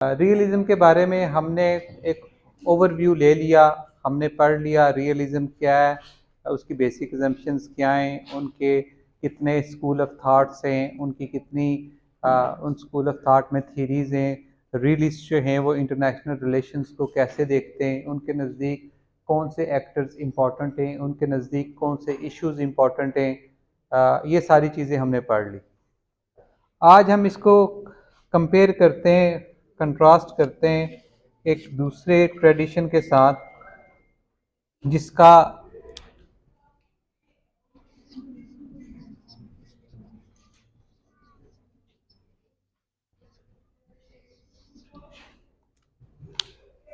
Realism के बारे में हमने एक ओवरव्यू ले लिया, हमने पढ़ लिया रियलिज्म क्या है, उसकी बेसिक एजम्पशंस क्या हैं, उनके कितने स्कूल ऑफ थाट्स हैं, उनकी कितनी उन स्कूल ऑफ थाट में थीरीज़ हैं। रियलिस्ट जो हैं वो इंटरनेशनल रिलेशंस को कैसे देखते हैं, उनके नज़दीक कौन से एक्टर्स इंपॉर्टेंट हैं, उनके नज़दीक कौन से इश्यूज इंपॉर्टेंट हैं, ये सारी चीज़ें हमने पढ़ ली। आज हम इसको कंपेयर करते हैं, कंट्रास्ट करते हैं एक दूसरे ट्रेडिशन के साथ जिसका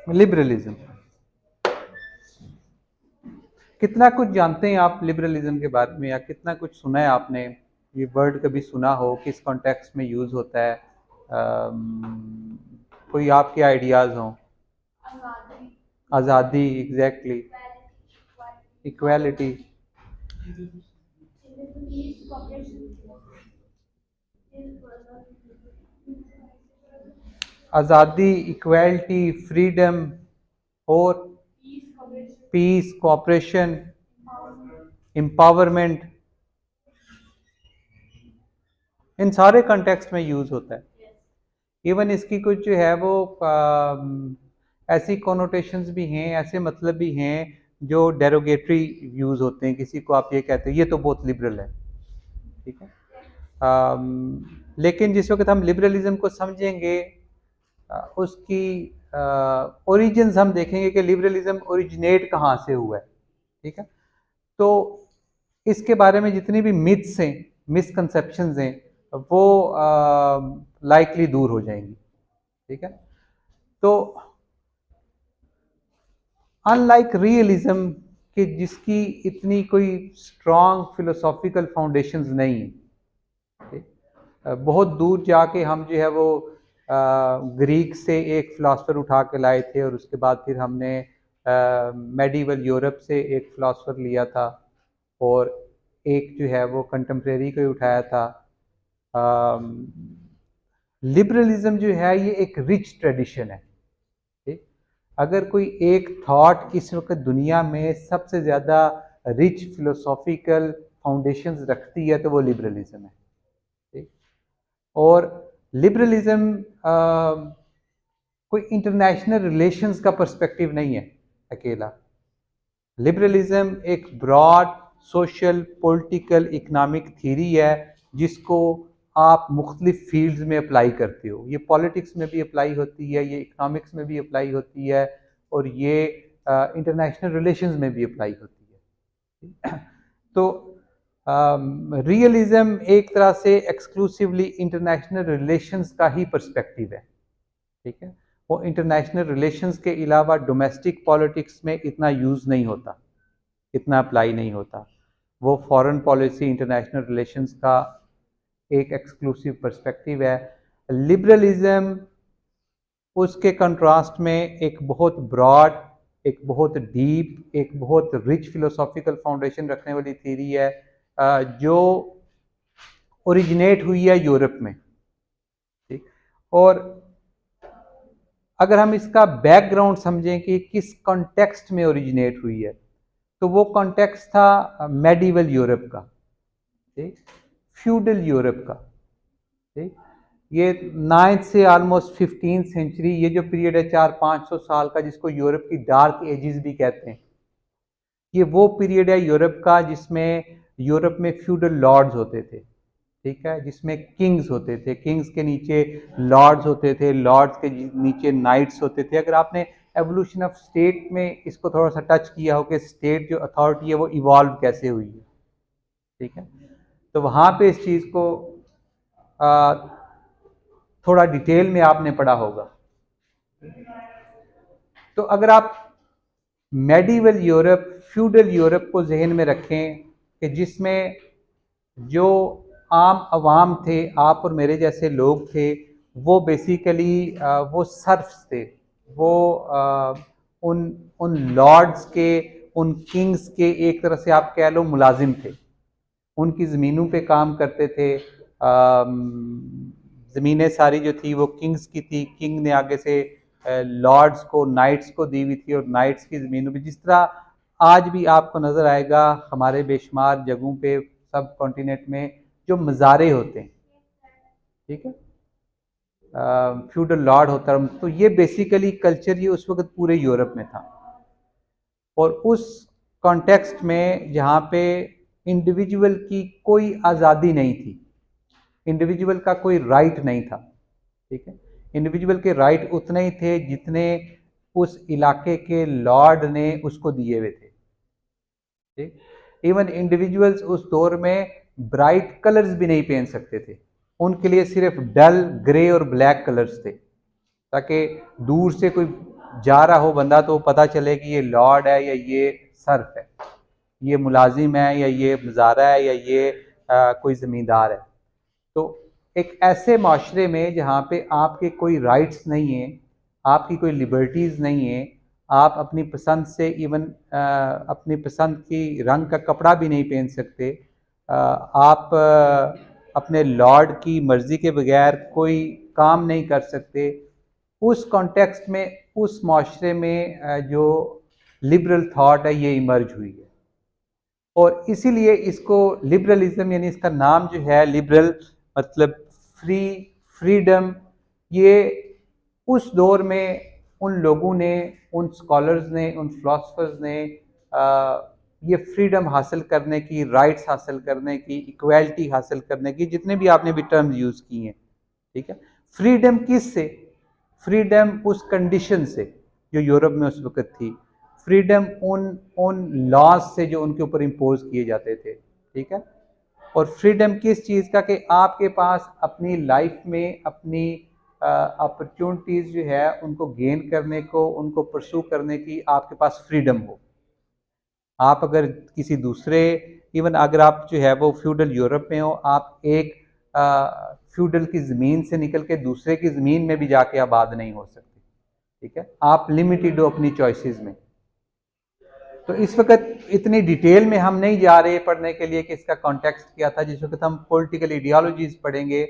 लिबरलिज्म। कितना कुछ जानते हैं आप लिबरलिज्म के बारे में, या कितना कुछ सुना है आपने? ये वर्ड कभी सुना हो, किस कॉन्टेक्स्ट में यूज़ होता है? कोई आपके आइडियाज़ हों? आज़ादी, एग्जैक्टली, इक्वालिटी, आज़ादी, इक्वालिटी, फ्रीडम और पीस, कोऑपरेशन, एम्पावरमेंट, इन सारे कॉन्टेक्स्ट में यूज़ होता है। इवन इसकी कुछ जो है वो ऐसी कॉनोटेशंस भी हैं, ऐसे मतलब भी हैं जो डेरोगेटरी यूज़ होते हैं। किसी को आप ये कहते हैं ये तो बहुत लिबरल है, ठीक है। लेकिन जिस वक्त हम लिबरलिज्म को समझेंगे, उसकी ओरिजिन्स हम देखेंगे कि लिबरलिज्म ओरिजिनेट कहाँ से हुआ है, ठीक है। तो इसके बारे में जितनी भी मिथ्स हैं, मिसकंसेप्शंस हैं, वो लाइकली दूर हो जाएंगी, ठीक है। तो अनलाइक रियलिज्म कि जिसकी इतनी कोई स्ट्रॉन्ग फिलोसॉफिकल फाउंडेशंस नहीं है, बहुत दूर जाके हम जो है वो ग्रीक से एक फ़िलासफ़र उठा के लाए थे, और उसके बाद फिर हमने मेडिवल यूरोप से एक फ़िलासफ़र लिया था, और एक जो है वो कंटेम्प्रेरी को उठाया था। लिबरलिज्म जो है ये एक रिच ट्रेडिशन है, ठीक। अगर कोई एक थॉट इस वक्त दुनिया में सबसे ज़्यादा रिच फिलोसॉफिकल फाउंडेशंस रखती है तो वो लिबरलिज्म है, ठीक। और लिबरलिज्म कोई इंटरनेशनल रिलेशंस का पर्सपेक्टिव नहीं है अकेला। लिबरलिज्म एक broad social, political, economic theory है जिसको आप मुख्तलिफ फील्ड्स में अप्लाई करते हो। ये पॉलिटिक्स में भी अप्लाई होती है, ये इकोनॉमिक्स में भी अप्लाई होती है, और ये इंटरनेशनल रिलेशंस में भी अप्लाई होती है। तो रियलिज्म एक तरह से एक्सक्लूसिवली इंटरनेशनल रिलेशंस का ही पर्सपेक्टिव है, ठीक है। वो इंटरनेशनल रिलेशंस के अलावा डोमेस्टिक पॉलिटिक्स में इतना यूज़ नहीं होता, इतना अप्लाई नहीं होता। वो फॉरेन पॉलिसी, इंटरनेशनल रिलेशंस का एक एक्सक्लूसिव पर्सपेक्टिव है। लिबरलिज्म उसके कंट्रास्ट में एक बहुत ब्रॉड, एक बहुत डीप, एक बहुत रिच फिलोसॉफिकल फाउंडेशन रखने वाली थीरी है, जो ओरिजिनेट हुई है यूरोप में, ठीक। और अगर हम इसका बैकग्राउंड समझें कि किस कॉन्टेक्स्ट में ओरिजिनेट हुई है, तो वो कॉन्टेक्स्ट था मेडिवल यूरोप का, ठीक, फ्यूडल यूरोप का, ठीक। ये 9th से ऑलमोस्ट 15th सेंचुरी, ये जो पीरियड है 400-500 साल का, जिसको यूरोप की डार्क एजेस भी कहते हैं, ये वो पीरियड है यूरोप का जिसमें यूरोप में फ्यूडल लॉर्ड्स होते थे, ठीक है, जिसमें किंग्स होते थे, किंग्स के नीचे लॉर्ड्स होते थे, लॉर्ड्स के नीचे नाइट्स होते थे। अगर आपने एवोल्यूशन ऑफ स्टेट में इसको थोड़ा सा टच किया हो कि स्टेट जो अथॉरिटी है वो इवॉल्व कैसे हुई है, ठीक है, तो वहाँ पे इस चीज़ को थोड़ा डिटेल में आपने पढ़ा होगा। तो अगर आप मेडिवल यूरोप, फ्यूडल यूरोप को जहन में रखें कि जिसमें जो आम आवाम थे, आप और मेरे जैसे लोग थे, वो बेसिकली वो सर्फ्स थे, वो उन उन लॉर्ड्स के, उन किंग्स के एक तरह से आप कह लो मुलाजिम थे, उनकी ज़मीनों पे काम करते थे, ज़मीनें सारी जो थी वो किंग्स की थी, किंग ने आगे से लॉर्ड्स को, नाइट्स को दी हुई थी, और नाइट्स की ज़मीनों पे जिस तरह आज भी आपको नज़र आएगा हमारे बेशुमार जगहों पे सब कॉन्टिनेंट में जो मज़ारे होते हैं, ठीक है, फ्यूडल लॉर्ड होता है, तो ये बेसिकली कल्चर ये उस वक्त पूरे यूरोप में था। और उस कॉन्टेक्स्ट में जहाँ पे इंडिविजुअल की कोई आज़ादी नहीं थी, इंडिविजुअल का कोई राइट नहीं था, ठीक है, इंडिविजुअल के राइट उतने ही थे जितने उस इलाके के लॉर्ड ने उसको दिए हुए थे, ठीक। इवन इंडिविजुअल्स उस दौर में ब्राइट कलर्स भी नहीं पहन सकते थे, उनके लिए सिर्फ डल ग्रे और ब्लैक कलर्स थे, ताकि दूर से कोई जा रहा हो बंदा तो पता चले कि ये लॉर्ड है या ये सर्फ है, ये मुलाजिम है या ये मज़ारा है या ये कोई ज़मींदार है। तो एक ऐसे माशरे में जहाँ पे आपके कोई राइट्स नहीं है, आपकी कोई लिबर्टीज़ नहीं है, आप अपनी पसंद से इवन अपनी पसंद की रंग का कपड़ा भी नहीं पहन सकते, आप अपने लॉर्ड की मर्ज़ी के बगैर कोई काम नहीं कर सकते। उस कॉन्टेक्स्ट में, उस माशरे में जो लिबरल थाट है ये इमर्ज हुई है, और इसीलिए इसको लिबरलिज्म, यानी इसका नाम जो है लिबरल मतलब फ्री, फ्रीडम, ये उस दौर में उन लोगों ने, उन स्कॉलर्स ने, उन फिलोसफर्स ने ये फ्रीडम हासिल करने की, राइट्स हासिल करने की, इक्वालिटी हासिल करने की, जितने भी आपने भी टर्म्स यूज़ किए हैं, ठीक है। फ्रीडम किस से? फ्रीडम उस कंडीशन से जो यूरोप में उस वक्त थी, फ्रीडम उन उन लॉज से जो उनके ऊपर इम्पोज किए जाते थे, ठीक है। और फ्रीडम किस चीज़ का? कि आपके पास अपनी लाइफ में अपनी अपॉर्चुनिटीज़ जो है उनको गेन करने को, उनको परसू करने की आपके पास फ्रीडम हो। आप अगर किसी दूसरे, इवन अगर आप जो है वो फ्यूडल यूरोप में हो, आप एक फ्यूडल की ज़मीन से निकल के दूसरे की ज़मीन में भी जाके आबाद नहीं हो सकते, ठीक है, आप लिमिटेड हो अपनी चॉइसेस में। तो इस वक्त इतनी डिटेल में हम नहीं जा रहे पढ़ने के लिए कि इसका कॉन्टेक्स्ट क्या था। जिस वक्त हम पॉलिटिकल आइडियोलॉजीज पढ़ेंगे,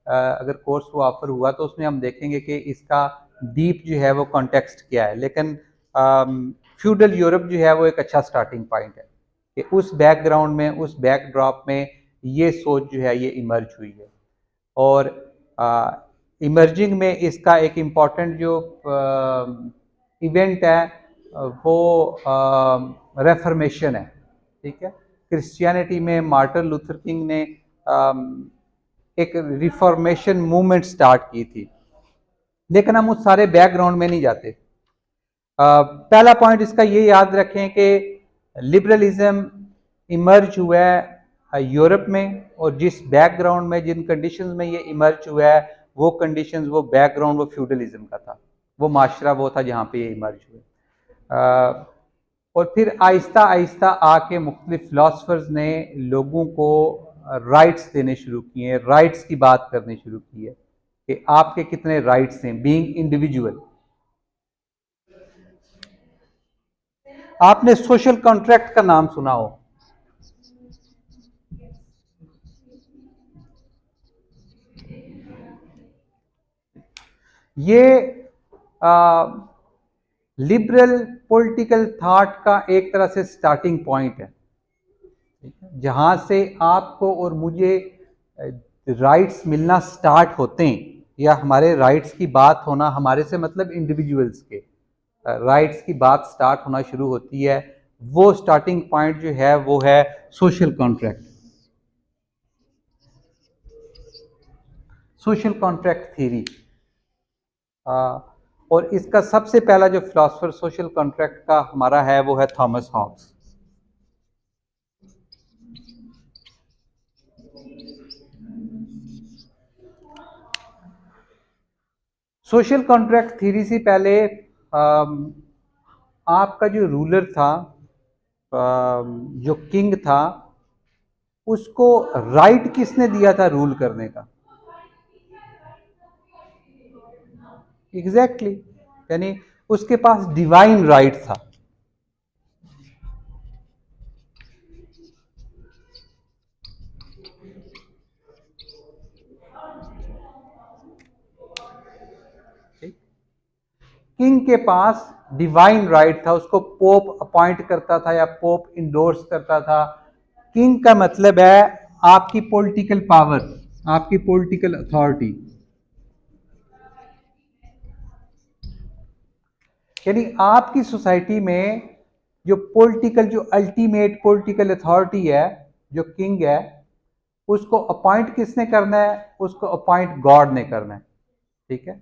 अगर कोर्स वो ऑफर हुआ तो उसमें हम देखेंगे कि इसका डीप जो है वो कॉन्टेक्स्ट क्या है। लेकिन फ्यूडल यूरोप जो है वो एक अच्छा स्टार्टिंग पॉइंट है कि उस बैकग्राउंड में, उस बैकड्रॉप में ये सोच जो है ये इमर्ज हुई है। और इमर्जिंग में इसका एक इम्पॉर्टेंट जो इवेंट है वो रेफर्मेशन है, ठीक है। क्रिश्चियनिटी में मार्टिन लूथर किंग ने एक रिफॉर्मेशन मूवमेंट स्टार्ट की थी, लेकिन हम उस सारे बैकग्राउंड में नहीं जाते। पहला पॉइंट इसका ये याद रखें कि लिबरलिज्म इमर्ज हुआ है यूरोप में, और जिस बैकग्राउंड में, जिन कंडीशंस में ये इमर्ज हुआ है, वो कंडीशंस, वो बैकग्राउंड वो फ्यूडलिज्म का था, वो माशरा वो था जहाँ पे ये इमर्ज हुए। और फिर आहिस्ता आहिस्ता आके मुख्तलिफ फिलोसफर्स ने लोगों को राइट्स देने शुरू किए, राइट्स की बात करनी शुरू की है कि आपके कितने राइट्स हैं बीइंग इंडिविजुअल। आपने सोशल कॉन्ट्रैक्ट का नाम सुना हो? ये लिबरल पॉलिटिकल थॉट का एक तरह से स्टार्टिंग पॉइंट है, जहां से आपको और मुझे राइट्स मिलना स्टार्ट होते हैं, या हमारे राइट्स की बात होना, हमारे से मतलब इंडिविजुअल्स के राइट्स की बात स्टार्ट होना शुरू होती है। वो स्टार्टिंग पॉइंट जो है वो है social contract. Social contract theory, और इसका सबसे पहला जो फिलोसफर सोशल कॉन्ट्रैक्ट का हमारा है वो है Thomas Hobbes. Social contract theory से पहले आपका जो रूलर था, जो किंग था, उसको राइट किसने दिया था रूल करने का? Exactly exactly. यानी उसके पास डिवाइन राइट था। किंग के पास डिवाइन राइट था, उसको पोप अपॉइंट करता था या पोप इंडोर्स करता था। किंग का मतलब है आपकी पॉलिटिकल पावर, आपकी पॉलिटिकल अथॉरिटी, यानी आपकी सोसाइटी में जो पॉलिटिकल, जो अल्टीमेट पॉलिटिकल अथॉरिटी है, जो किंग है, उसको अपॉइंट किसने करना है? उसको अपॉइंट गॉड ने करना है, ठीक है।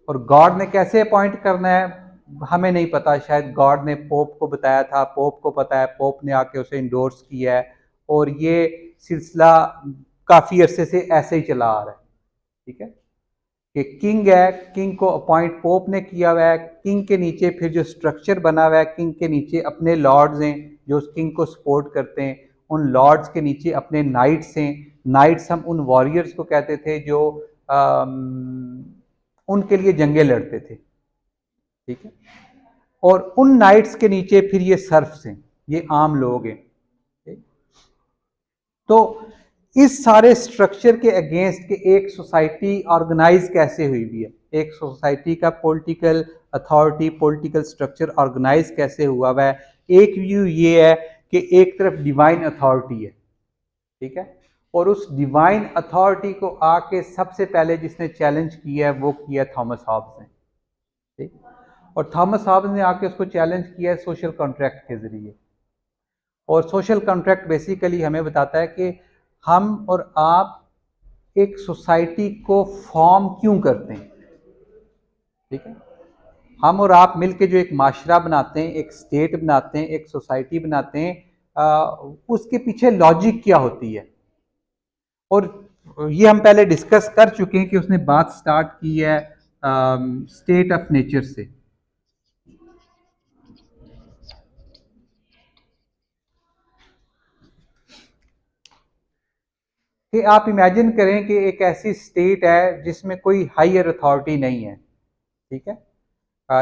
और गॉड ने कैसे अपॉइंट करना है हमें नहीं पता, शायद गॉड ने पोप को बताया था, पोप को पता है, पोप ने आके उसे इंडोर्स किया है, और ये सिलसिला काफ़ी अरसे से ऐसे ही चला आ रहा है, ठीक है। कि किंग है, किंग को अपॉइंट पोप ने किया हुआ है, किंग के नीचे फिर जो स्ट्रक्चर बना हुआ है, किंग के नीचे अपने लॉर्ड्स हैं जो उस किंग को सपोर्ट करते हैं, उन लॉर्ड्स के नीचे अपने नाइट्स हैं। नाइट्स हम उन वॉरियर्स को कहते थे जो उनके लिए जंगें लड़ते थे, ठीक है। और उन नाइट्स के नीचे फिर ये सर्फ्स हैं, ये आम लोग हैं। तो इस सारे स्ट्रक्चर के अगेंस्ट के एक सोसाइटी ऑर्गेनाइज कैसे हुई भी है, एक सोसाइटी का political authority, political structure organise कैसे हुआ हुआ है। एक व्यू ये है कि एक तरफ डिवाइन अथॉरिटी है, ठीक है, और उस डिवाइन अथॉरिटी को आके सबसे पहले जिसने चैलेंज किया है वो किया थॉमस हॉब्स ने, ठीक। और थॉमस हॉब्स ने आके उसको चैलेंज किया है सोशल कॉन्ट्रैक्ट के जरिए। और सोशल कॉन्ट्रैक्ट बेसिकली हमें बताता है कि हम और आप एक सोसाइटी को फॉर्म क्यों करते हैं, ठीक है। हम और आप मिलके जो एक माशरा बनाते हैं, एक स्टेट बनाते हैं, एक सोसाइटी बनाते हैं, उसके पीछे लॉजिक क्या होती है। और ये हम पहले डिस्कस कर चुके हैं कि उसने बात स्टार्ट की है स्टेट ऑफ नेचर से। कि आप इमेजिन करें कि एक ऐसी स्टेट है जिसमें कोई हायर अथॉरिटी नहीं है, ठीक है।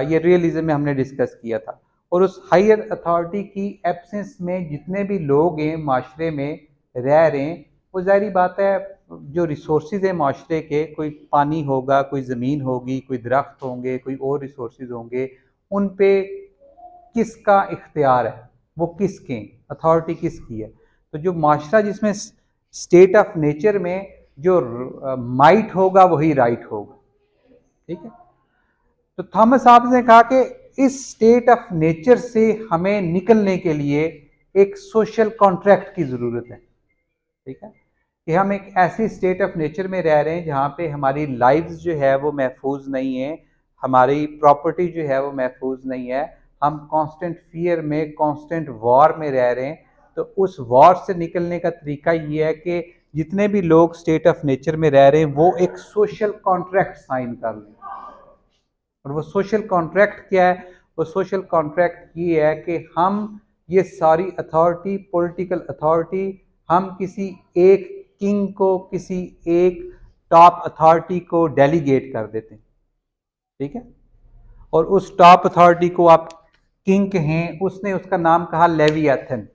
ये रियलिज्म में हमने डिस्कस किया था। और उस हायर अथॉरिटी की एब्सेंस में जितने भी लोग हैं माशरे में रह रहे हैं, वो ज़ाहिर बात है जो रिसोर्सेज हैं माशरे के, कोई पानी होगा, कोई ज़मीन होगी, कोई दरख्त होंगे, कोई और रिसोर्सेज होंगे, उन पे किसका इख्तियार है, वो किसके, अथॉरिटी किसकी है। तो जो माशरा जिसमें स्टेट ऑफ नेचर में जो माइट होगा वही राइट होगा, ठीक है। तो थॉमस हॉब्स ने कहा कि इस स्टेट ऑफ नेचर से हमें निकलने के लिए एक सोशल कॉन्ट्रैक्ट की ज़रूरत है, ठीक है। कि हम एक ऐसी स्टेट ऑफ नेचर में रह रहे हैं जहाँ पे हमारी लाइव्स जो है वो महफूज नहीं है, हमारी प्रॉपर्टी जो है वो महफूज नहीं है, हम कांस्टेंट फियर में, कांस्टेंट वॉर में रह रहे हैं। तो उस वॉर से निकलने का तरीका ये है कि जितने भी लोग स्टेट ऑफ नेचर में रह रहे हैं वो एक सोशल कॉन्ट्रैक्ट साइन कर लें। और वो सोशल कॉन्ट्रैक्ट क्या है? वो सोशल कॉन्ट्रैक्ट ये है कि हम ये सारी अथॉरिटी, पॉलिटिकल अथॉरिटी, हम किसी एक किंग को, किसी एक टॉप अथॉरिटी को डेलीगेट कर देते हैं, ठीक है। और उस टॉप अथॉरिटी को आप किंग हैं, उसने उसका नाम कहा लेविएथन,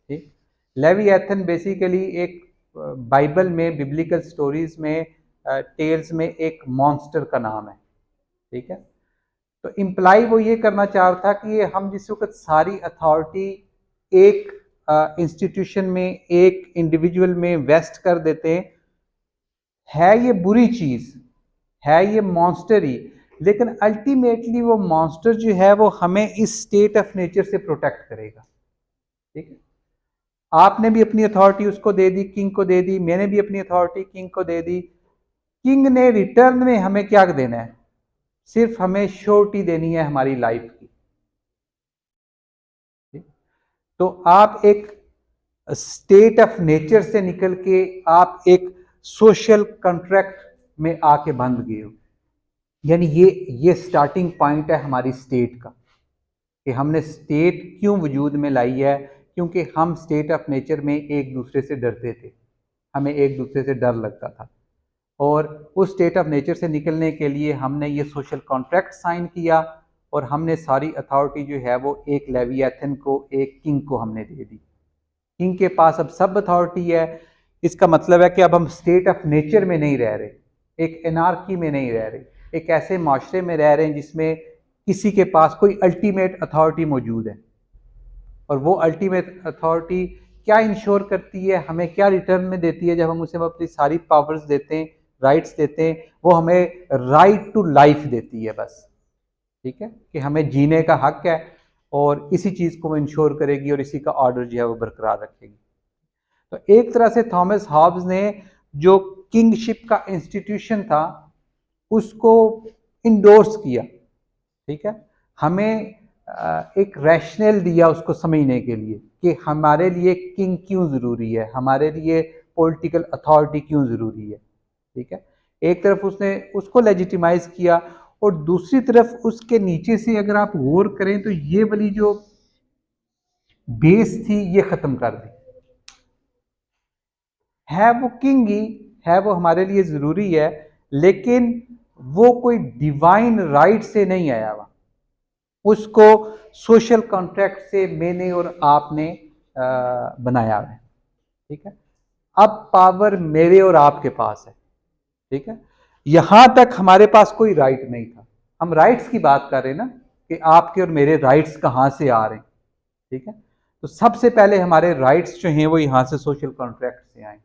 ठीक। लेविएथन बेसिकली एक बाइबल में, बिब्लिकल स्टोरीज में, टेल्स में एक मॉन्स्टर का नाम है, ठीक है। तो इम्प्लाई वो ये करना चाह रहा था कि ये हम जिस वक्त सारी अथॉरिटी एक इंस्टीट्यूशन में, एक इंडिविजुअल में वेस्ट कर देते हैं, है ये बुरी चीज़, है ये मॉन्स्टर ही, लेकिन अल्टीमेटली वो मॉन्स्टर जो है वो हमें इस स्टेट ऑफ नेचर से प्रोटेक्ट करेगा, ठीक है। आपने भी अपनी अथॉरिटी उसको दे दी, किंग को दे दी, मैंने भी अपनी अथॉरिटी किंग को दे दी। किंग ने रिटर्न में हमें क्या देना है? सिर्फ हमें श्योरिटी देनी है हमारी लाइफ की। तो आप एक स्टेट ऑफ नेचर से निकल के आप एक सोशल कॉन्ट्रैक्ट में आके बंध गए हो। यानी ये स्टार्टिंग पॉइंट है हमारी स्टेट का, कि हमने स्टेट क्यों वजूद में लाई है, क्योंकि हम स्टेट ऑफ नेचर में एक दूसरे से डरते थे, हमें एक दूसरे से डर लगता था। और उस स्टेट ऑफ नेचर से निकलने के लिए हमने ये सोशल कॉन्ट्रैक्ट साइन किया, और हमने सारी अथॉरिटी जो है वो एक लेविएथन को, एक किंग को हमने दे दी। किंग के पास अब सब अथॉरिटी है। इसका मतलब है कि अब हम स्टेट ऑफ नेचर में नहीं रह रहे, एक एनार्की में नहीं रह रहे, एक ऐसे माशरे में रह रहे हैं जिसमें किसी के पास कोई अल्टीमेट अथॉरिटी मौजूद है, और वो अल्टीमेट अथॉरिटी क्या इंश्योर करती है, हमें क्या रिटर्न में देती है जब हम उसे अपनी सारी पावर्स देते हैं, राइट्स देते हैं, वो हमें राइट टू लाइफ देती है बस। ठीक है, कि हमें जीने का हक है, और इसी चीज़ को वो इंश्योर करेगी और इसी का ऑर्डर जो है वो बरकरार रखेगी। तो एक तरह से थॉमस हॉब्स ने जो किंगशिप का इंस्टीट्यूशन था उसको इंडोर्स किया। ठीक है, हमें एक रैशनल दिया उसको समझने के लिए कि हमारे लिए किंग क्यों ज़रूरी है, हमारे लिए पॉलिटिकल अथॉरिटी क्यों ज़रूरी है। ठीक है, एक तरफ उसने उसको लेजिटिमाइज किया, और दूसरी तरफ उसके नीचे से अगर आप गौर करें तो ये वाली जो बेस थी ये ख़त्म कर दी। है वो किंग ही है, वो हमारे लिए ज़रूरी है, लेकिन वो कोई डिवाइन राइट से नहीं आया हुआ, उसको सोशल कॉन्ट्रैक्ट से मैंने और आपने बनाया है। ठीक है, अब पावर मेरे और आपके पास है। ठीक है, यहां तक हमारे पास कोई राइट नहीं था। हम राइट्स की बात कर रहे हैं ना, कि आपके और मेरे राइट्स कहां से आ रहे हैं। ठीक है, तो सबसे पहले हमारे राइट्स जो हैं वो यहां से सोशल कॉन्ट्रैक्ट से आए,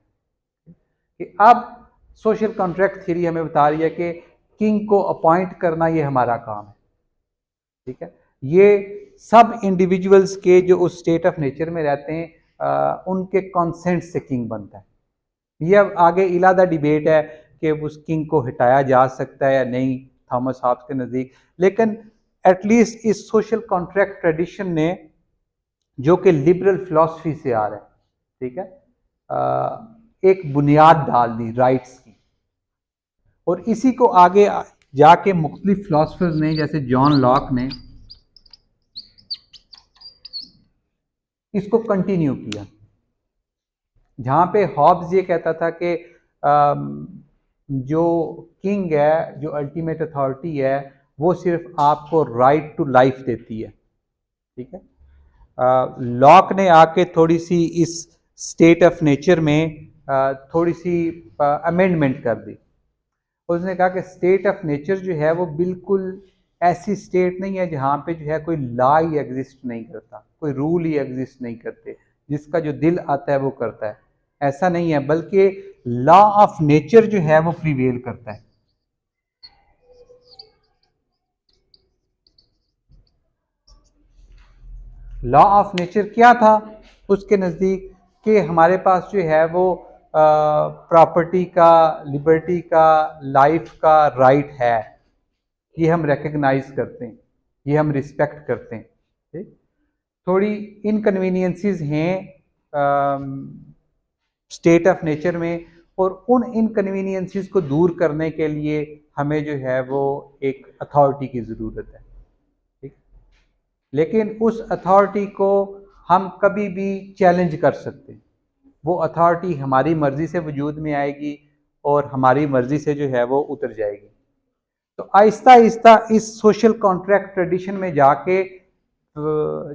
कि अब सोशल कॉन्ट्रैक्ट थ्योरी हमें बता रही है कि किंग को अपॉइंट करना ये हमारा काम है। ठीक है, ये सब इंडिविजुअल्स के जो उस स्टेट ऑफ नेचर में रहते हैं उनके कॉन्सेंट से किंग बनता है। ये अब आगे इलादा डिबेट है कि उस किंग को हटाया जा सकता है या नहीं थॉमस हॉब्स के नज़दीक, लेकिन एटलीस्ट इस सोशल कॉन्ट्रैक्ट ट्रेडिशन ने, जो कि लिबरल फिलॉसफी से आ रहा है, ठीक है, एक बुनियाद डाल दी राइट्स की। और इसी को आगे जाके मुख्तलिफ फिलासफर्स ने, जैसे जॉन लॉक ने, इसको कंटिन्यू किया, जहां पे हॉब्स ये कहता था कि जो किंग है, जो अल्टीमेट अथॉरिटी है, वो सिर्फ आपको राइट टू लाइफ देती है। ठीक है, लॉक ने आके थोड़ी सी इस स्टेट ऑफ नेचर में थोड़ी सी अमेंडमेंट कर दी। उसने कहा कि स्टेट ऑफ नेचर जो है वो बिल्कुल ऐसी स्टेट नहीं है जहाँ पे जो है कोई लॉ ही एग्जिस्ट नहीं करता, कोई रूल ही एग्जिस्ट नहीं करते, जिसका जो दिल आता है वो करता है। ऐसा नहीं है, बल्कि लॉ ऑफ नेचर जो है वो प्रिवेल करता है। लॉ ऑफ नेचर क्या था उसके नज़दीक, कि हमारे पास जो है वो प्रॉपर्टी का, लिबर्टी का, लाइफ का राइट है, ये हम रिकग्नाइज करते हैं, ये हम रिस्पेक्ट करते हैं। ठीक, थोड़ी इनकन्वीनियंसेस हैं स्टेट ऑफ नेचर में, और उन इनकन्वीनियंसेस को दूर करने के लिए हमें जो है वो एक अथॉरिटी की ज़रूरत है। ठीक, लेकिन उस अथॉरिटी को हम कभी भी चैलेंज कर सकते हैं। वो अथॉरिटी हमारी मर्जी से वजूद में आएगी और हमारी मर्जी से जो है वो उतर जाएगी। तो आहिस्ता आहिस्ता इस सोशल कॉन्ट्रैक्ट ट्रेडिशन में जाके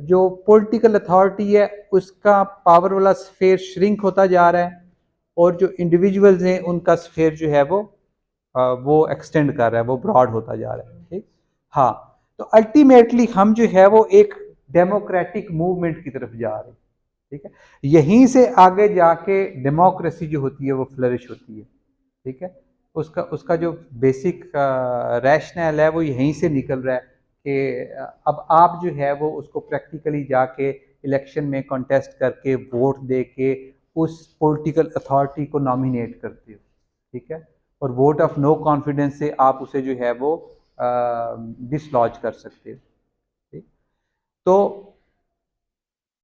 जो पॉलिटिकल अथॉरिटी है उसका पावर वाला स्फेयर श्रिंक होता जा रहा है, और जो इंडिविजुअल्स हैं उनका स्फेयर जो है वो एक्सटेंड कर रहा है, वो ब्रॉड होता जा रहा है। ठीक, हाँ, तो अल्टीमेटली हम जो है वो एक डेमोक्रेटिक मूवमेंट की तरफ जा रहे हैं। ठीक है, यहीं से आगे जाके डेमोक्रेसी जो होती है वो फ्लरिश होती है। ठीक है, उसका उसका जो बेसिक रैशनल है वो यहीं से निकल रहा है, कि अब आप जो है वो उसको प्रैक्टिकली जाके इलेक्शन में कॉन्टेस्ट करके वोट दे के उस पॉलिटिकल अथॉरिटी को नॉमिनेट करते हो। ठीक है, और वोट ऑफ नो कॉन्फिडेंस से आप उसे जो है वो डिसलॉज कर सकते हो। ठीक, तो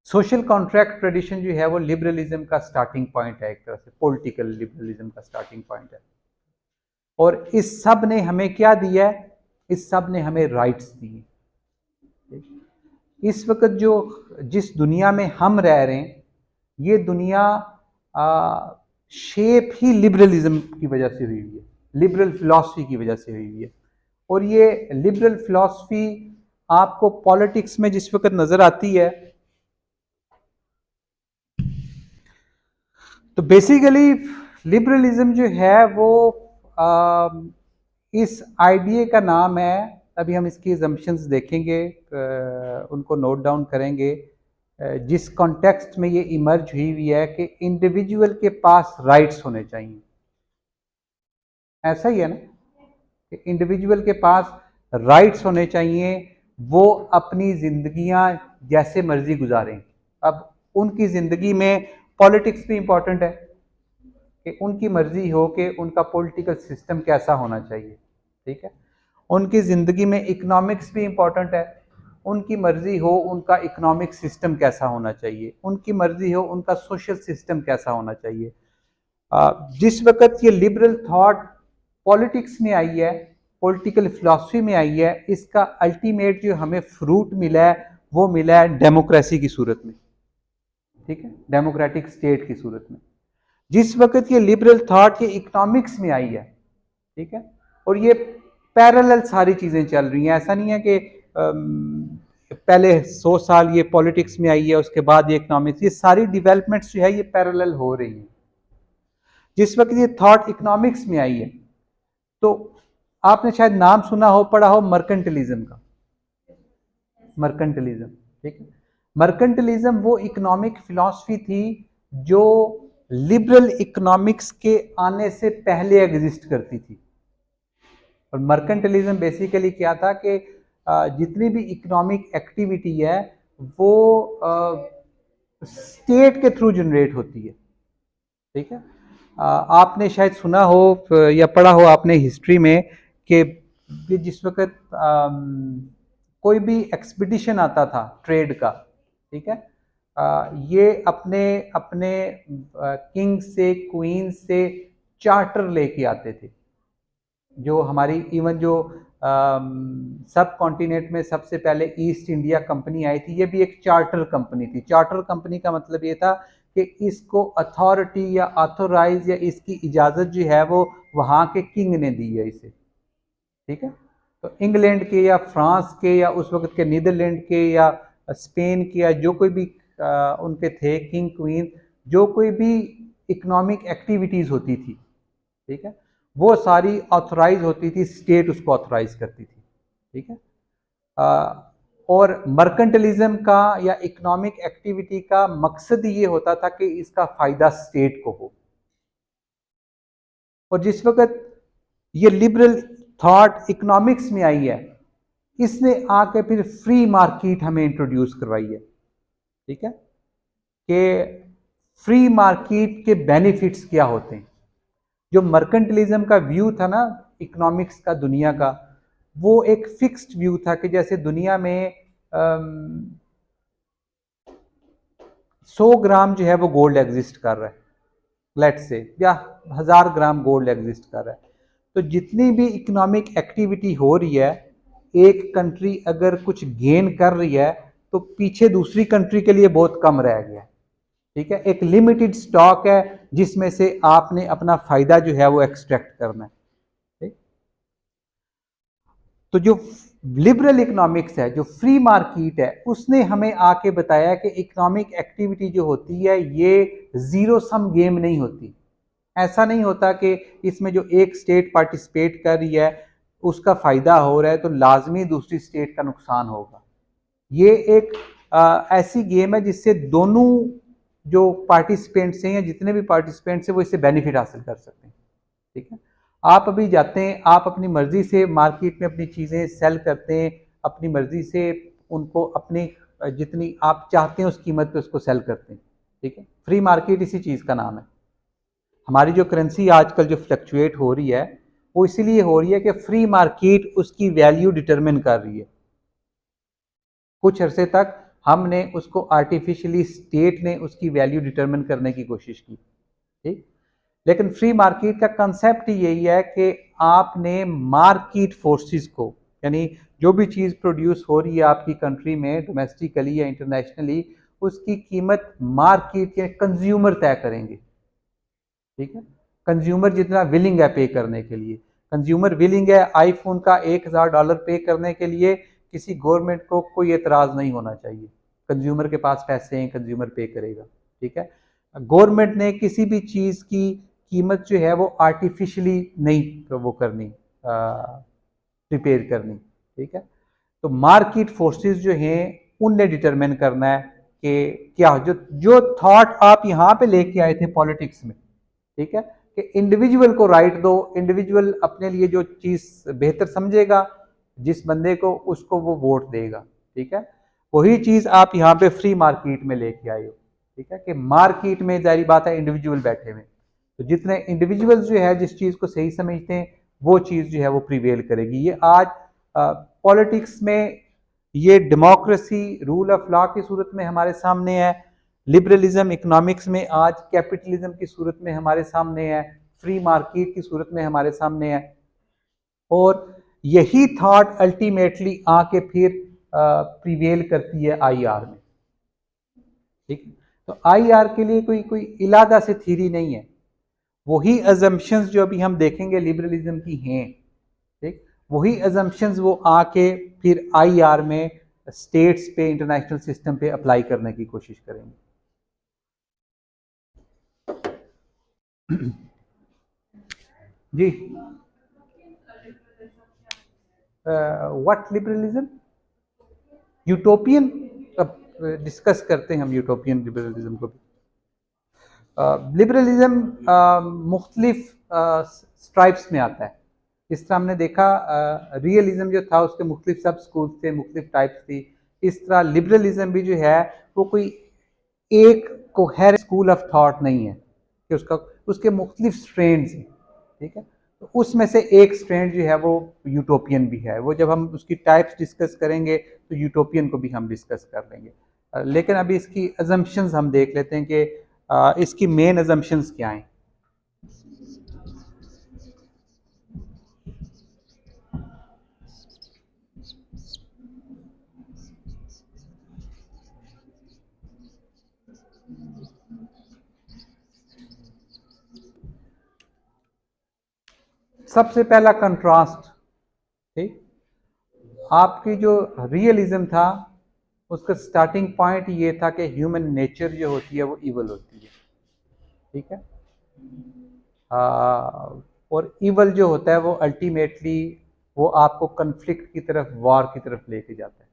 सोशल कॉन्ट्रैक्ट ट्रेडिशन जो है वो लिबरलिज्म का स्टार्टिंग पॉइंट है, एक तरह से पॉलिटिकल लिबरलिज्म का स्टार्टिंग पॉइंट है। और इस सब ने हमें क्या दिया है? इस सब ने हमें राइट्स दिए। इस वक्त जो जिस दुनिया में हम रह रहे हैं, ये दुनिया शेप ही लिबरलिज्म की वजह से हुई हुई है, लिबरल फिलॉसफी की वजह से हुई हुई है। और ये लिबरल फिलॉसफी आपको पॉलिटिक्स में जिस वक्त नजर आती है, तो बेसिकली लिबरलिज्म जो है वो इस आइडिया का नाम है अभी हम इसकी एजम्पशंस देखेंगे, उनको नोट डाउन करेंगे। जिस कॉन्टेक्स्ट में ये इमर्ज हुई है कि इंडिविजुअल के पास राइट्स होने चाहिए, ऐसा ही है ना कि इंडिविजुअल के पास राइट्स होने चाहिए, वो अपनी जिंदगियां जैसे मर्जी गुजारें। अब उनकी जिंदगी में पॉलिटिक्स भी इंपॉर्टेंट है कि उनकी मर्जी हो कि उनका पॉलिटिकल सिस्टम कैसा होना चाहिए, ठीक है। उनकी ज़िंदगी में इकोनॉमिक्स भी इम्पॉर्टेंट है, उनकी मर्जी हो उनका इकोनॉमिक सिस्टम कैसा होना चाहिए, उनकी मर्जी हो उनका सोशल सिस्टम कैसा होना चाहिए। जिस वक्त ये लिबरल थॉट पॉलिटिक्स में आई है, पॉलिटिकल फिलॉसफी में आई है, इसका अल्टीमेट जो हमें फ्रूट मिला है वो मिला है डेमोक्रेसी की सूरत में, ठीक है, डेमोक्रेटिक स्टेट की सूरत में। जिस वक्त ये लिबरल थॉट ये इकोनॉमिक्स में आई है, ठीक है, और ये पैरेलल सारी चीज़ें चल रही हैं, ऐसा नहीं है कि पहले 100 साल ये पॉलिटिक्स में आई है उसके बाद ये इकोनॉमिक्स, ये सारी डेवलपमेंट्स जो है ये पैरेलल हो रही हैं। जिस वक्त ये थॉट इकोनॉमिक्स में आई है तो आपने शायद नाम सुना हो, पढ़ा हो मर्केंटलिज्म का, मर्केंटलिज्म, ठीक है। मर्केंटलिज्म वो इकोनॉमिक फिलॉसफी थी जो लिबरल इकोनॉमिक्स के आने से पहले एग्जिस्ट करती थी। और मर्केंटलिज्म बेसिकली क्या था कि जितनी भी इकोनॉमिक एक्टिविटी है वो स्टेट के थ्रू जनरेट होती है, ठीक है। आपने शायद सुना हो या पढ़ा हो आपने हिस्ट्री में कि जिस वक्त कोई भी एक्सपीडिशन आता था ट्रेड का, ठीक है, ये अपने अपने किंग से क्वीन से चार्टर लेके आते थे। जो हमारी इवन जो सब कॉन्टिनेंट में सबसे पहले ईस्ट इंडिया कंपनी आई थी, ये भी एक चार्टर कंपनी थी। चार्टर कंपनी का मतलब ये था कि इसको अथॉरिटी या ऑथोराइज या इसकी इजाज़त जो है वो वहाँ के किंग ने दी है इसे, ठीक है। तो इंग्लैंड के या फ्रांस के या उस वक्त के नीदरलैंड के या स्पेन के या जो कोई भी उनके थे किंग क्वीन, जो कोई भी इकोनॉमिक एक्टिविटीज़ होती थी, ठीक है, वो सारी ऑथराइज होती थी, स्टेट उसको ऑथराइज करती थी, ठीक है। और मर्केंटलिज्म का या इकोनॉमिक एक्टिविटी का मकसद ये होता था कि इसका फायदा स्टेट को हो। और जिस वक्त ये लिबरल थॉट इकोनॉमिक्स में आई है, इसने आके फिर फ्री मार्केट हमें इंट्रोड्यूस करवाई है, ठीक है, कि फ्री मार्केट के बेनिफिट्स क्या होते हैं। जो मर्केंटलिज्म का व्यू था ना इकोनॉमिक्स का दुनिया का, वो एक फिक्स्ड व्यू था कि जैसे दुनिया में 100 ग्राम जो है वो गोल्ड एग्जिस्ट कर रहा है, लेट से, या 1000 ग्राम गोल्ड एग्जिस्ट कर रहा है। तो जितनी भी इकोनॉमिक एक्टिविटी हो रही है, एक कंट्री अगर कुछ गेन कर रही है तो पीछे दूसरी कंट्री के लिए बहुत कम रह गया है, ठीक है। एक लिमिटेड स्टॉक है जिसमें से आपने अपना फायदा जो है वो एक्सट्रैक्ट करना है, ठीक। तो जो लिबरल इकोनॉमिक्स है, जो फ्री मार्केट है, उसने हमें आके बताया कि इकोनॉमिक एक्टिविटी जो होती है ये जीरो सम गेम नहीं होती। ऐसा नहीं होता कि इसमें जो एक स्टेट पार्टिसिपेट कर रही है उसका फायदा हो रहा है तो लाजमी दूसरी स्टेट का नुकसान होगा। ये एक ऐसी गेम है जिससे दोनों जो पार्टिसिपेंट्स हैं या जितने भी पार्टिसिपेंट्स हैं वो इससे बेनिफिट हासिल कर सकते हैं, ठीक है। आप अभी जाते हैं, आप अपनी मर्जी से मार्केट में अपनी चीज़ें सेल करते हैं, अपनी मर्जी से उनको अपनी जितनी आप चाहते हैं उस कीमत पे उसको सेल करते हैं, ठीक है। फ्री मार्केट इसी चीज़ का नाम है। हमारी जो करेंसी आजकल जो फ्लक्चुएट हो रही है वो इसीलिए हो रही है कि फ्री मार्केट उसकी वैल्यू डिटरमिन कर रही है। कुछ अरसे तक हमने उसको आर्टिफिशियली स्टेट ने उसकी वैल्यू डिटरमिन करने की कोशिश की, ठीक। लेकिन फ्री मार्केट का कंसेप्ट यही है कि आपने मार्केट फोर्सेस को, यानी जो भी चीज़ प्रोड्यूस हो रही है आपकी कंट्री में डोमेस्टिकली या इंटरनेशनली, उसकी कीमत मार्केट के कंज्यूमर तय करेंगे, ठीक है। कंज्यूमर जितना विलिंग है पे करने के लिए, कंज्यूमर विलिंग है आईफोन का $1000 पे करने के लिए, किसी गवर्नमेंट को कोई एतराज़ नहीं होना चाहिए। कंज्यूमर के पास पैसे हैं, कंज्यूमर पे करेगा, ठीक है। गवर्नमेंट ने किसी भी चीज़ की कीमत जो है वो आर्टिफिशियली नहीं वो करनी, प्रिपेयर करनी, ठीक है। तो मार्केट फोर्सेस जो हैं उनने डिटरमिन करना है कि क्या जो थॉट आप यहाँ पे लेके आए थे पॉलिटिक्स में, ठीक है, कि इंडिविजुअल को राइट दो, इंडिविजुअल अपने लिए जो चीज बेहतर समझेगा जिस बंदे को, उसको वो वोट देगा, ठीक है। वही चीज आप यहाँ पे फ्री मार्केट में लेके आए हो, ठीक है, कि मार्केट में जारी बात है इंडिविजुअल बैठे हुए, तो जितने इंडिविजुअल्स जो है जिस चीज को सही समझते हैं वो चीज जो है वो प्रिवेल करेगी। ये आज पॉलिटिक्स में ये डेमोक्रेसी रूल ऑफ लॉ की सूरत में हमारे सामने है, लिबरलिज्म इकोनॉमिक्स में आज कैपिटलिज्म की सूरत में हमारे सामने है, फ्री मार्केट की सूरत में हमारे सामने है, और यही थॉट अल्टीमेटली आके फिर प्रिवेल करती है आईआर में, ठीक। तो आईआर के लिए कोई इलादा से थ्योरी नहीं है, वही अजम्पशंस जो अभी हम देखेंगे लिबरलिज्म की हैं, ठीक, वही अजम्पशंस वो आके फिर आईआर में स्टेट्स पे, इंटरनेशनल सिस्टम पे अप्लाई करने की कोशिश करेंगे। जी, व्हाट लिबरलिज्म? यूटोपियन, अब डिस्कस करते हैं हम यूटोपियन लिबरलिज्म को भी। लिबरलिज्म मुख्तलिफ स्ट्राइप्स में आता है। इस तरह हमने देखा रियलिज्म जो था उसके मुख्तलिफ सब स्कूल थे, मुख्तलिफ टाइप्स थी, इस तरह लिबरलिज्म भी जो है वो कोई एक कोहेरेंट स्कूल ऑफ थॉट नहीं है कि उसके मुख्तलिफ स्ट्रेंड्स हैं, ठीक है। तो उसमें से एक स्ट्रेंड जो है वो यूटोपियन भी है, वो जब हम उसकी टाइप्स डिस्कस करेंगे तो यूटोपियन को भी हम डिस्कस कर लेंगे। लेकिन अभी इसकी अजम्पशंस हम देख लेते हैं कि इसकी मेन अजम्पशंस क्या हैं। सबसे पहला कंट्रास्ट, ठीक, आपकी जो रियलिज्म था उसका स्टार्टिंग पॉइंट ये था कि ह्यूमन नेचर जो होती है वो इवल होती है, ठीक है। और इवल जो होता है वो अल्टीमेटली वो आपको कन्फ्लिक्ट की तरफ, वॉर की तरफ लेके जाता है,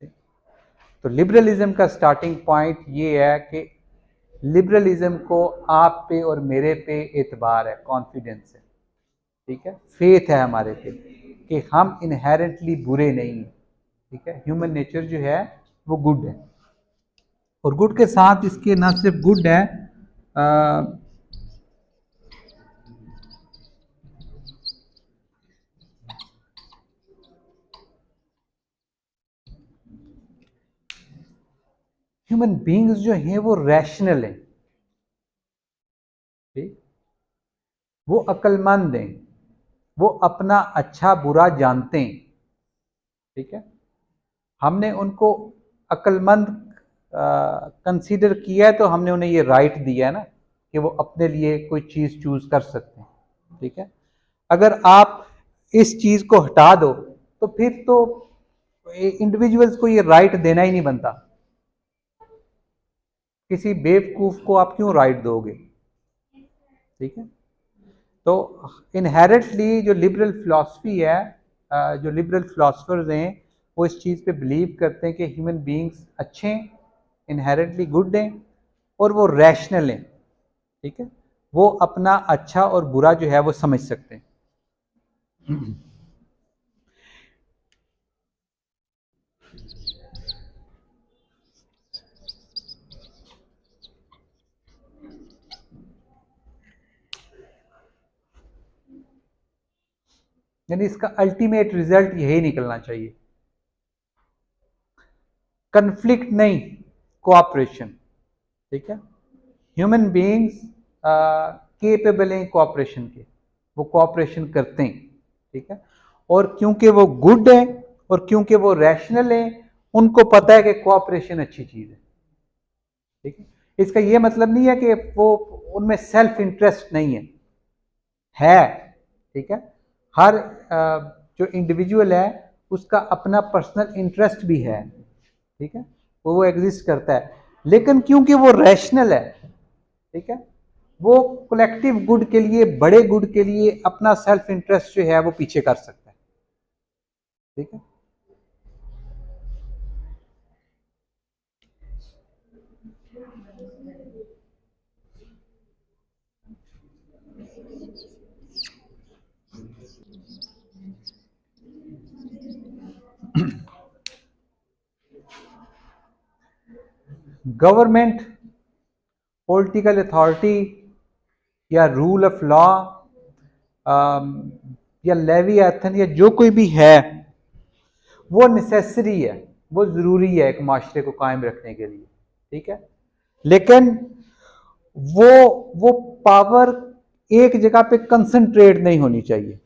ठीक? तो लिबरलिज्म का स्टार्टिंग पॉइंट ये है कि लिबरलिज्म को आप पे और मेरे पे एतबार है, कॉन्फिडेंस है, ठीक है, फेथ है हमारे पे कि हम इनहेरेंटली बुरे नहीं हैं, ठीक है। ह्यूमन नेचर जो है वो गुड है, और गुड के साथ इसके ना सिर्फ गुड है, ह्यूमन बीइंग्स जो हैं वो रैशनल हैं, ठीक, वो अक्लमंद हैं, वो अपना अच्छा बुरा जानते हैं, ठीक है। हमने उनको अक्लमंद कंसीडर किया है तो हमने उन्हें ये राइट दिया है ना कि वो अपने लिए कोई चीज़ चूज कर सकते हैं, ठीक है। अगर आप इस चीज़ को हटा दो तो फिर तो इंडिविजुअल्स को ये राइट देना ही नहीं बनता। किसी बेवकूफ़ को आप क्यों राइट दोगे, ठीक है। तो इनहेरेंटली जो लिबरल फिलॉसफी है, जो लिबरल फिलोसफर्स हैं वो इस चीज़ पे बिलीव करते हैं कि ह्यूमन बीइंग्स अच्छे हैं, इनहेरेंटली गुड हैं, और वो रैशनल हैं, ठीक है, वो अपना अच्छा और बुरा जो है वो समझ सकते हैं। यानी इसका अल्टीमेट रिजल्ट यही निकलना चाहिए, कन्फ्लिक्ट नहीं, कोऑपरेशन, ठीक है। ह्यूमन बीइंग्स केपेबल हैं कोऑपरेशन के, वो कोऑपरेशन करते हैं, ठीक है, और क्योंकि वो गुड है और क्योंकि वो रैशनल है, उनको पता है कि कोऑपरेशन अच्छी चीज है, ठीक है। इसका ये मतलब नहीं है कि वो उनमें सेल्फ इंटरेस्ट नहीं है, ठीक है। हर जो इंडिविजुअल है उसका अपना पर्सनल इंटरेस्ट भी है, ठीक है, वो एग्जिस्ट करता है, लेकिन क्योंकि वो रैशनल है, ठीक है, वो कलेक्टिव गुड के लिए, बड़े गुड के लिए अपना सेल्फ इंटरेस्ट जो है वो पीछे कर सकता है। ठीक है। गवर्नमेंट, पॉलिटिकल अथॉरिटी या रूल ऑफ लॉ या लेविएथन या जो कोई भी है, वो नेसेसरी है, वो ज़रूरी है एक माशरे को कायम रखने के लिए। ठीक है। लेकिन वो पावर एक जगह पे कंसंट्रेट नहीं होनी चाहिए।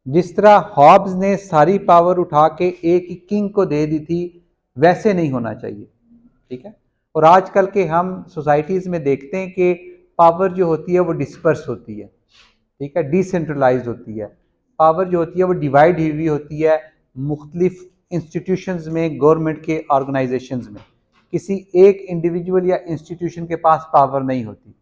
जिस तरह हॉब्स ने सारी पावर उठा के एक ही किंग को दे दी थी, वैसे नहीं होना चाहिए। ठीक है। और आजकल के हम सोसाइटीज़ में देखते हैं कि पावर जो होती है वो डिस्पर्स होती है। ठीक है, डिसेंट्रलाइज होती है। पावर जो होती है वो डिवाइड हुई होती है मुख्तलिफ इंस्टीट्यूशंस में, गवर्नमेंट के ऑर्गेनाइजेशंस में। किसी एक इंडिविजुअल या इंस्टीट्यूशन के पास पावर नहीं होती।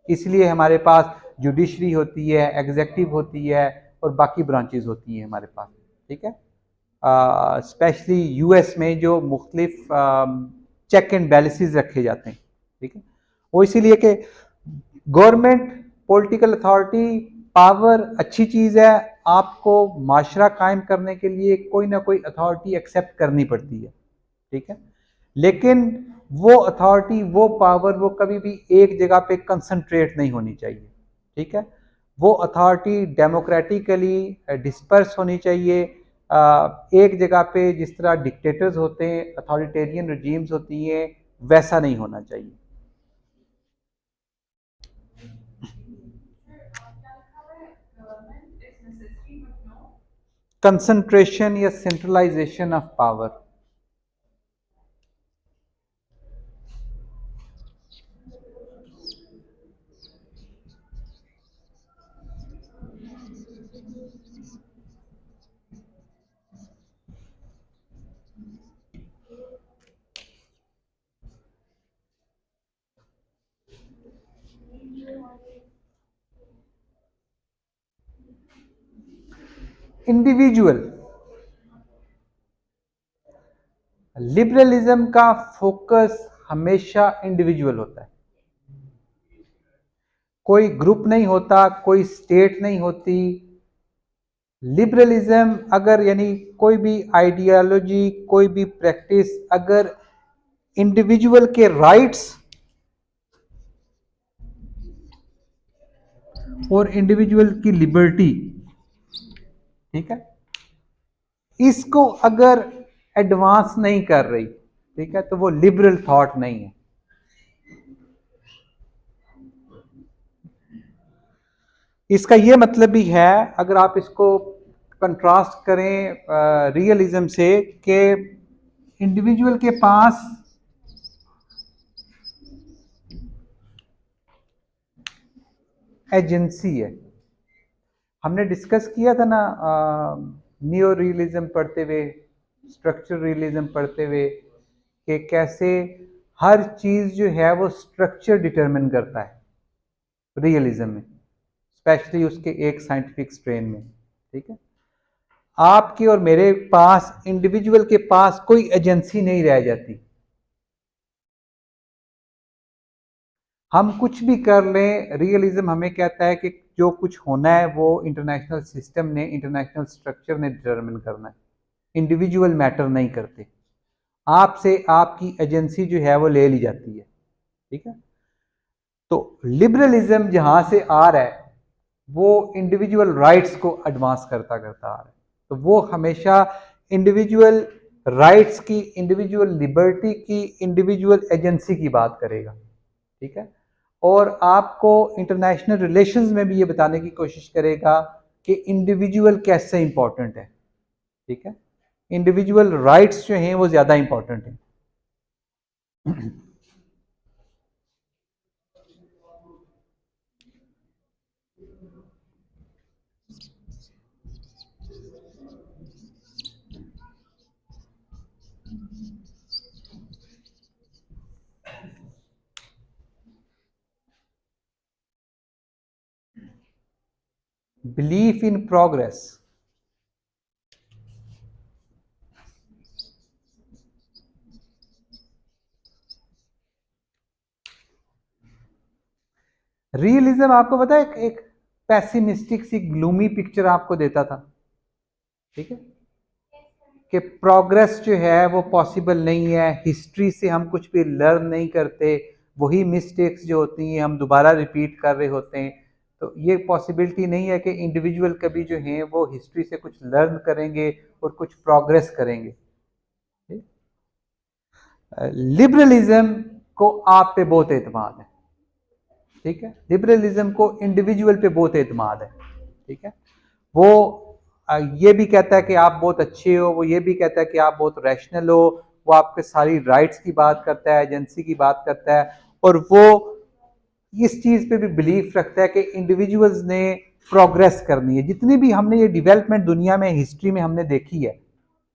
इसलिए हमारे पास जुडिशरी होती है, एग्जेक्टिव होती है और बाकी ब्रांचेज होती हैं हमारे पास। ठीक है। स्पेशली यूएस में जो मुख्तलिफ चेक एंड बैलेंसेस रखे जाते हैं। ठीक है। वो इसीलिए कि गवर्नमेंट, पॉलिटिकल अथॉरिटी, पावर अच्छी चीज़ है। आपको माशरा कायम करने के लिए कोई ना कोई अथॉरिटी एक्सेप्ट करनी पड़ती है। ठीक है। लेकिन वो अथॉरिटी, वो पावर, वो कभी भी एक जगह पे कंसंट्रेट नहीं होनी चाहिए। ठीक है। वो अथॉरिटी डेमोक्रेटिकली डिस्पर्स होनी चाहिए। एक जगह पे जिस तरह डिक्टेटर्स होते हैं, अथॉरिटेरियन रजीम्स होती हैं, वैसा नहीं होना चाहिए। कंसंट्रेशन या centralisation of power. Individual, liberalism का फोकस हमेशा इंडिविजुअल होता है। कोई ग्रुप नहीं होता, कोई स्टेट नहीं होती। लिबरलिज्म अगर, यानी कोई भी आइडियोलॉजी, कोई भी प्रैक्टिस अगर इंडिविजुअल के राइट्स और इंडिविजुअल की लिबर्टी, ठीक है, इसको अगर एडवांस नहीं कर रही, ठीक है, तो वो लिबरल थॉट नहीं है। इसका ये मतलब भी है, अगर आप इसको कंट्रास्ट करें रियलिज्म से, कि इंडिविजुअल के पास एजेंसी है। हमने डिस्कस किया था ना नियो रियलिज्म पढ़ते हुए, स्ट्रक्चर रियलिज्म पढ़ते हुए, कि कैसे हर चीज़ जो है वो स्ट्रक्चर डिटरमिन करता है रियलिज्म में, स्पेशली उसके एक साइंटिफिक स्ट्रेन में। ठीक है। आपके और मेरे पास, इंडिविजुअल के पास कोई एजेंसी नहीं रह जाती। हम कुछ भी कर लें, रियलिज्म हमें कहता है कि जो कुछ होना है वो इंटरनेशनल सिस्टम ने, इंटरनेशनल स्ट्रक्चर ने डिटरमिन करना है। इंडिविजुअल मैटर नहीं करते। आपसे आपकी एजेंसी जो है वो ले ली जाती है। ठीक है। तो लिबरलिज्म जहां से आ रहा है वो इंडिविजुअल राइट्स को एडवांस करता करता आ रहा है। तो वो हमेशा इंडिविजुअल राइट्स की, इंडिविजुअल लिबर्टी की, इंडिविजुअल एजेंसी की बात करेगा। ठीक है। और आपको इंटरनेशनल रिलेशंस में भी ये बताने की कोशिश करेगा कि इंडिविजुअल कैसे इंपॉर्टेंट है। ठीक है। इंडिविजुअल राइट्स जो हैं वो ज़्यादा इंपॉर्टेंट हैं। Belief in progress. रियलिज्म आपको पता है एक पैसिमिस्टिक सी ग्लूमी पिक्चर आपको देता था, ठीक है, कि प्रोग्रेस जो है वो पॉसिबल नहीं है, हिस्ट्री से हम कुछ भी लर्न नहीं करते, वही मिस्टेक्स जो होती हैं हम दोबारा रिपीट कर रहे होते हैं। तो ये पॉसिबिलिटी नहीं है कि इंडिविजुअल कभी जो हैं वो हिस्ट्री से कुछ लर्न करेंगे और कुछ प्रोग्रेस करेंगे। लिबरलिज्म को आप पे बहुत एतमाद है, ठीक है, लिबरलिज्म को इंडिविजुअल पे बहुत एतमाद है, ठीक है। वो ये भी कहता है कि आप बहुत अच्छे हो, वो ये भी कहता है कि आप बहुत रैशनल हो, वो आपके सारी राइट्स की बात करता है, एजेंसी की बात करता है, और वो इस चीज़ पे भी बिलीफ रखता है कि इंडिविजुअल्स ने प्रोग्रेस करनी है। जितनी भी हमने ये डेवलपमेंट दुनिया में हिस्ट्री में हमने देखी है,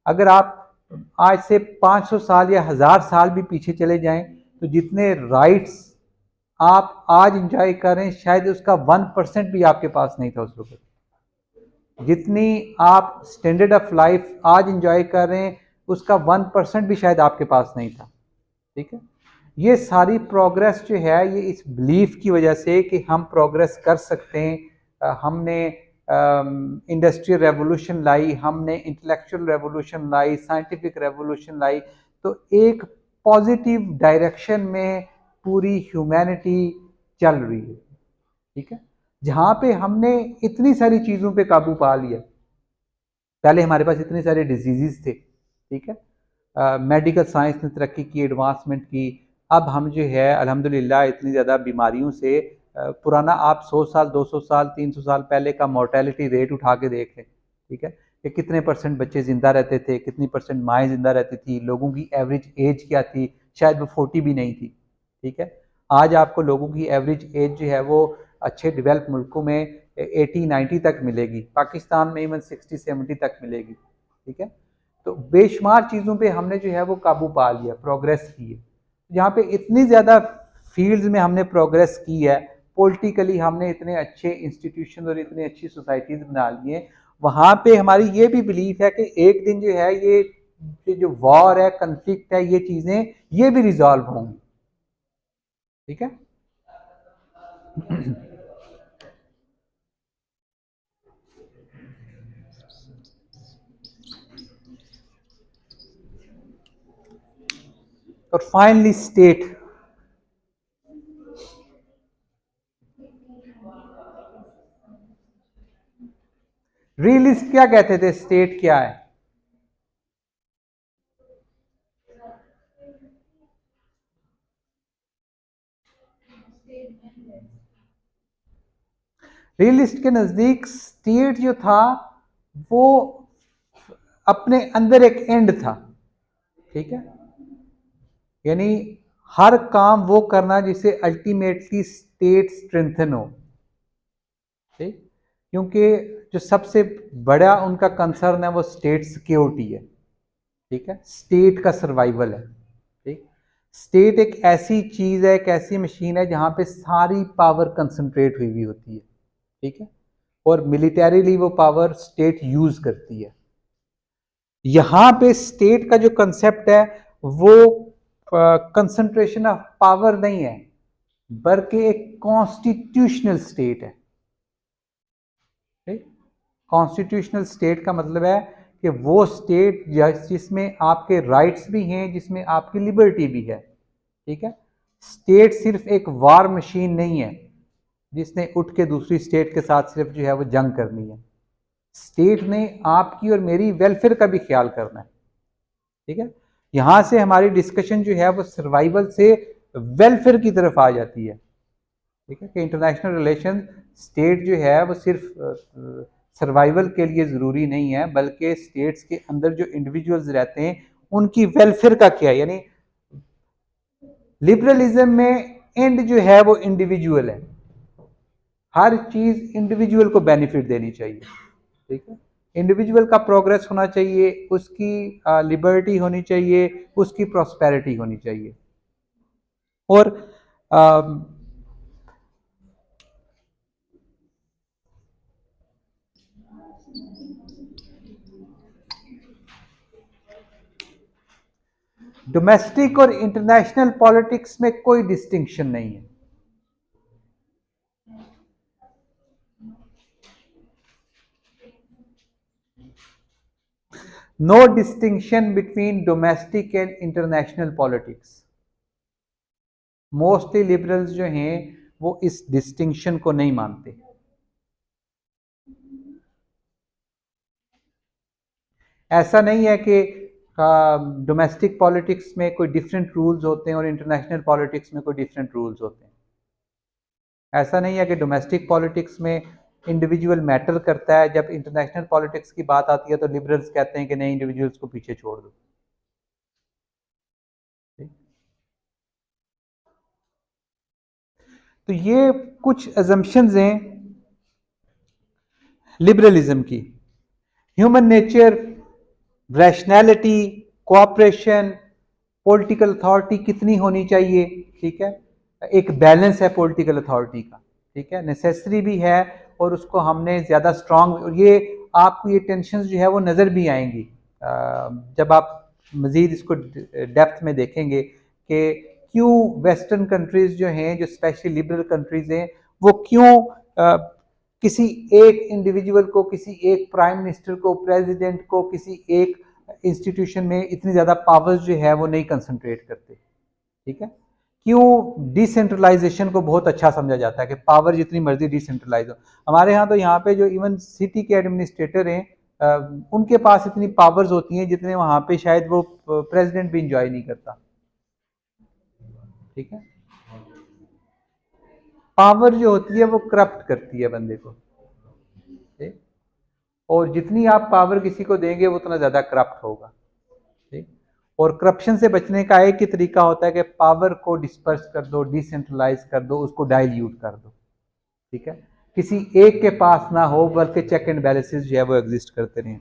अगर आप आज से 500 साल या 1000 साल भी पीछे चले जाएं, तो जितने राइट्स आप आज इंजॉय कर रहे हैं शायद उसका 1% भी आपके पास नहीं था उस वक्त। जितनी आप स्टैंडर्ड ऑफ लाइफ आज इंजॉय कर रहे हैं उसका 1% भी शायद आपके पास नहीं था, ठीक है। ये सारी प्रोग्रेस जो है ये इस बिलीफ की वजह से कि हम प्रोग्रेस कर सकते हैं। हमने इंडस्ट्रियल रेवोल्यूशन लाई, हमने इंटेलेक्चुअल रेवोल्यूशन लाई, साइंटिफिक रेवोल्यूशन लाई, तो एक पॉजिटिव डायरेक्शन में पूरी ह्यूमैनिटी चल रही है, ठीक है। जहाँ पे हमने इतनी सारी चीज़ों पे काबू पा लिया, पहले हमारे पास इतने सारे डिजीज़ थे, ठीक है, मेडिकल साइंस ने तरक्की की, एडवांसमेंट की, अब हम जो है अल्हम्दुलिल्लाह इतनी ज़्यादा बीमारियों से पुराना आप 100 साल 200 साल 300 साल पहले का मोर्टेलिटी रेट उठा के देख लें, ठीक है, कि कितने % बच्चे ज़िंदा रहते थे, कितनी % माएँ ज़िंदा रहती थी, लोगों की एवरेज एज क्या थी, शायद वो 40 भी नहीं थी, ठीक है। आज आपको लोगों की एवरेज एज जो है वो अच्छे डेवलप मुल्कों में 80-90 तक मिलेगी, पाकिस्तान में इवन 60-70 तक मिलेगी, ठीक है। तो बेशुमार चीज़ों पे हमने जो है वो काबू पा लिया, प्रोग्रेस की है। जहाँ पे इतनी ज़्यादा फील्ड्स में हमने प्रोग्रेस की है, पॉलिटिकली हमने इतने अच्छे इंस्टीट्यूशन और इतनी अच्छी सोसाइटीज़ बना ली हैं, वहाँ पे हमारी ये भी बिलीफ है कि एक दिन जो है ये जो वॉर है, कन्फ्लिक्ट है, ये चीज़ें ये भी रिजॉल्व होंगी, ठीक है। और फाइनली स्टेट, रियलिस्ट क्या कहते थे, स्टेट क्या है? रियलिस्ट के नजदीक स्टेट जो था वो अपने अंदर एक एंड था, ठीक है, यानी हर काम वो करना जिसे अल्टीमेटली स्टेट स्ट्रेंथन हो, ठीक, क्योंकि जो सबसे बड़ा उनका कंसर्न है वो स्टेट सिक्योरिटी है, ठीक है, स्टेट का सर्वाइवल है, ठीक। स्टेट एक ऐसी चीज है, एक ऐसी मशीन है जहां पे सारी पावर कंसंट्रेट हुई होती है, ठीक है, और मिलिटरीली वो पावर स्टेट यूज करती है। यहां पे स्टेट का जो कंसेप्ट है वो कंसंट्रेशन ऑफ पावर नहीं है, बल्कि एक कॉन्स्टिट्यूशनल स्टेट है, ठीक। कॉन्स्टिट्यूशनल स्टेट का मतलब है कि वो स्टेट जिसमें आपके राइट्स भी हैं, जिसमें आपकी लिबर्टी भी है, ठीक है। स्टेट सिर्फ एक वार मशीन नहीं है जिसने उठ के दूसरी स्टेट के साथ सिर्फ जो है वो जंग करनी है। स्टेट ने आपकी और मेरी वेलफेयर का भी ख्याल करना है, ठीक है। यहां से हमारी डिस्कशन जो है वो सर्वाइवल से वेलफेयर की तरफ आ जाती है, ठीक है, कि इंटरनेशनल रिलेशन स्टेट जो है वो सिर्फ सर्वाइवल के लिए ज़रूरी नहीं है, बल्कि स्टेट्स के अंदर जो इंडिविजुअल्स रहते हैं उनकी वेलफेयर का क्या है। यानी लिबरलिज्म में एंड जो है वो इंडिविजुअल है, हर चीज़ इंडिविजुअल को बेनिफिट देनी चाहिए, ठीक है, इंडिविजुअल का प्रोग्रेस होना चाहिए, उसकी लिबर्टी होनी चाहिए, उसकी प्रॉस्पेरिटी होनी चाहिए। और डोमेस्टिक और इंटरनेशनल पॉलिटिक्स में कोई डिस्टिंक्शन नहीं है, no distinction between domestic and international politics. Mostly liberals जो हैं वो इस डिस्टिंक्शन को नहीं मानते। ऐसा नहीं है कि डोमेस्टिक पॉलिटिक्स में कोई डिफरेंट रूल्स होते हैं और इंटरनेशनल पॉलिटिक्स में कोई डिफरेंट रूल्स होते हैं। ऐसा नहीं है कि डोमेस्टिक पॉलिटिक्स में इंडिविजुअल मैटर करता है, जब इंटरनेशनल पॉलिटिक्स की बात आती है तो लिबरल्स कहते हैं कि नहीं, इंडिविजुअल्स को पीछे छोड़ दो। तो ये कुछ अजम्पशंस हैं लिबरलिज्म की। Human nature, rationality, cooperation, political authority कितनी होनी चाहिए, ठीक है, एक बैलेंस है पॉलिटिकल अथॉरिटी का, ठीक है, नेसेसरी भी है और उसको हमने ज़्यादा स्ट्रांग, और ये आपको ये टेंशन्स जो है वो नज़र भी आएंगी जब आप मज़ीद इसको डेप्थ में देखेंगे कि क्यों वेस्टर्न कंट्रीज़ जो हैं, जो स्पेशली लिबरल कंट्रीज़ हैं, वो क्यों किसी एक इंडिविजुअल को, किसी एक प्राइम मिनिस्टर को, प्रेसिडेंट को, किसी एक इंस्टीट्यूशन में इतनी ज़्यादा पावर्स जो है वो नहीं कंसंट्रेट करते, ठीक है। क्यों डिसेंट्रलाइजेशन को बहुत अच्छा समझा जाता है कि पावर जितनी मर्जी डिसेंट्रलाइज हो। हमारे यहाँ तो यहाँ पे जो इवन सिटी के एडमिनिस्ट्रेटर हैं उनके पास इतनी पावर्स होती हैं जितने वहाँ पे शायद वो प्रेसिडेंट भी इंजॉय नहीं करता, ठीक है। पावर जो होती है वो करप्ट करती है बंदे को, ठीक? और जितनी आप पावर किसी को देंगे वो उतना ज़्यादा करप्ट होगा, ठीक। और करप्शन से बचने का एक ही तरीका होता है कि पावर को डिस्पर्स कर दो, डिसेंट्रलाइज कर दो, उसको डाइल्यूट कर दो, ठीक है, किसी एक के पास ना हो बल्कि चेक एंड बैलेंसेस जो है वो एग्जिस्ट करते रहें।